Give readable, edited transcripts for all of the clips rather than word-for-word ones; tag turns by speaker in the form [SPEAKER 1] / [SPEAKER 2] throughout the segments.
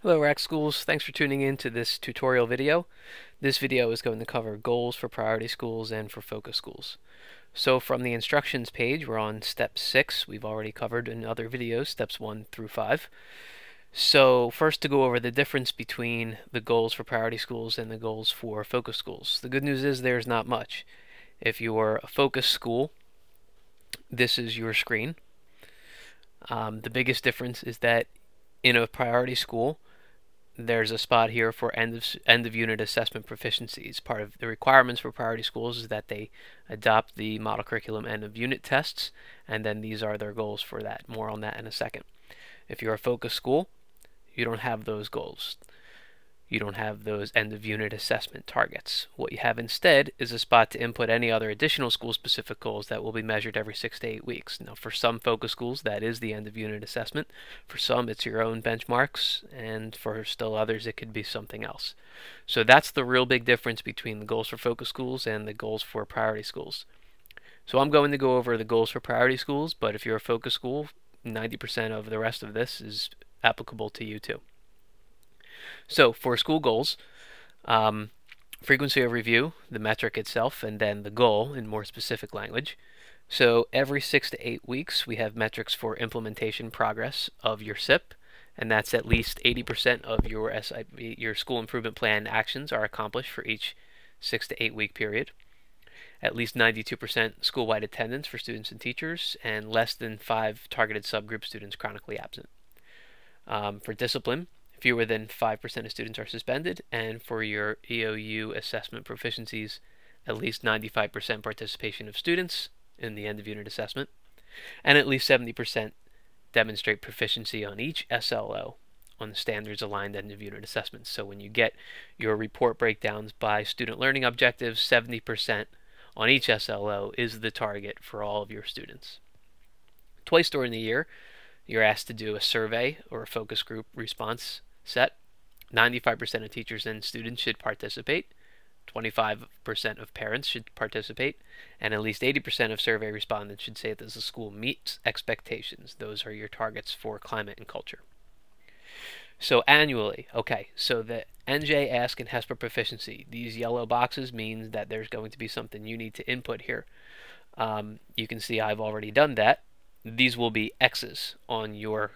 [SPEAKER 1] Hello RAC Schools, thanks for tuning in to this tutorial video. This video is going to cover goals for priority schools and for focus schools. So from the instructions page, we're on step 6. We've already covered in other videos, steps 1 through 5. So first, to go over the difference between the goals for priority schools and the goals for focus schools. The good news is there's not much. If you're a focus school, this is your screen. The biggest difference is that in a priority school, there's a spot here for end of unit assessment proficiencies. Part of the requirements for priority schools is that they adopt the model curriculum end of unit tests, and then these are their goals for that. More on that in a second. If you're a focus school, you don't have those goals. You don't have those end of unit assessment targets. What you have instead is a spot to input any other additional school specific goals that will be measured every 6 to 8 weeks. Now for some focus schools that is the end of unit assessment. For some it's your own benchmarks, and for still others it could be something else. So that's the real big difference between the goals for focus schools and the goals for priority schools. So I'm going to go over the goals for priority schools, but if you're a focus school, 90% of the rest of this is applicable to you too. So for school goals, frequency of review, the metric itself, and then the goal in more specific language. So every 6 to 8 weeks, we have metrics for implementation progress of your SIP, and that's at least 80% of your SIP, your school improvement plan actions are accomplished for each 6 to 8 week period. At least 92% school-wide attendance for students and teachers, and less than 5 targeted subgroup students chronically absent. For discipline, fewer than 5% of students are suspended, and for your EOU assessment proficiencies, at least 95% participation of students in the end of unit assessment, and at least 70% demonstrate proficiency on each SLO on the standards aligned end of unit assessments. So when you get your report breakdowns by student learning objectives, 70% on each SLO is the target for all of your students. Twice during the year, you're asked to do a survey or a focus group response set. 95% of teachers and students should participate. 25% of parents should participate. And at least 80% of survey respondents should say that the school meets expectations. Those are your targets for climate and culture. So annually, okay, so the NJ, Ask, and HESPA proficiency. These yellow boxes mean that there's going to be something you need to input here. You can see I've already done that. These will be X's on your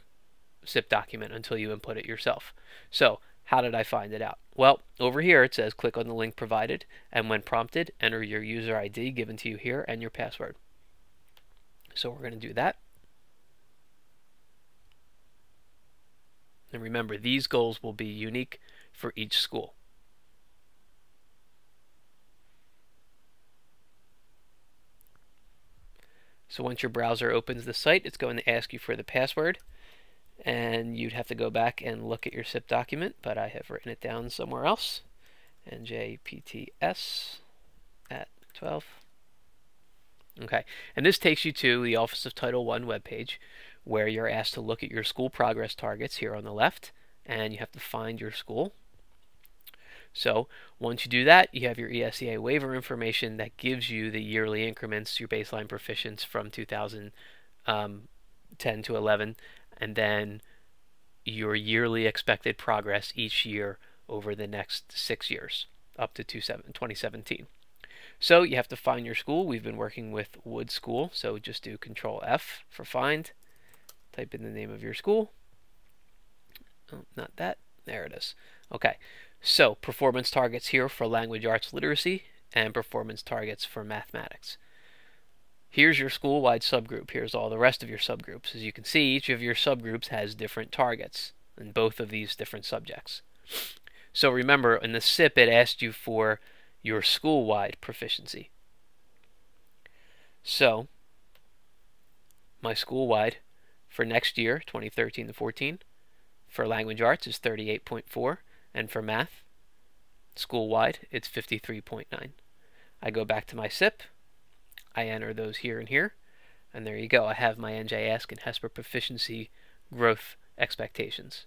[SPEAKER 1] SIP document until you input it yourself. So how did I find it out? Well, over here it says click on the link provided, and when prompted, enter your user ID given to you here and your password. So we're going to do that. And remember, these goals will be unique for each school. So once your browser opens the site, it's going to ask you for the password, and you'd have to go back and look at your SIP document, but I have written it down somewhere else. NJPTS at 12. Okay, and this takes you to the Office of Title I webpage, where you're asked to look at your school progress targets here on the left, and you have to find your school. So once you do that, you have your ESEA waiver information that gives you the yearly increments, your baseline proficiency from 2010 to 11, and then your yearly expected progress each year over the next 6 years, up to 2017. So you have to find your school. We've been working with Wood School, so just do Control F for find. Type in the name of your school. Oh, not that. There it is. Okay, so performance targets here for language arts literacy and performance targets for mathematics. Here's your school-wide subgroup. Here's all the rest of your subgroups. As you can see, each of your subgroups has different targets in both of these different subjects. So remember, in the SIP, it asked you for your school-wide proficiency. So my school-wide for next year, 2013 to 14, for language arts is 38.4, and for math, school-wide, it's 53.9. I go back to my SIP, I enter those here and here, and there you go. I have my NJ, Ask, and HESPA proficiency growth expectations.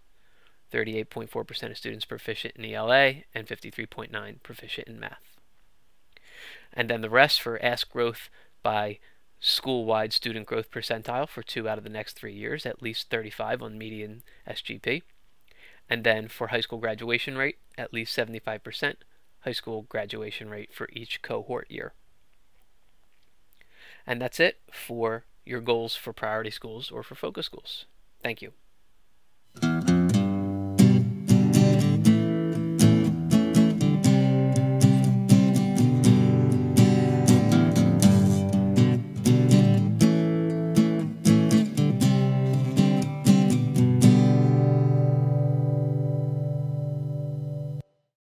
[SPEAKER 1] 38.4% of students proficient in ELA, and 53.9% proficient in math. And then the rest for Ask growth by school-wide student growth percentile for 2 out of the next 3 years, at least 35 on median SGP. And then for high school graduation rate, at least 75% high school graduation rate for each cohort year. And that's it for your goals for priority schools or for focus schools. Thank you.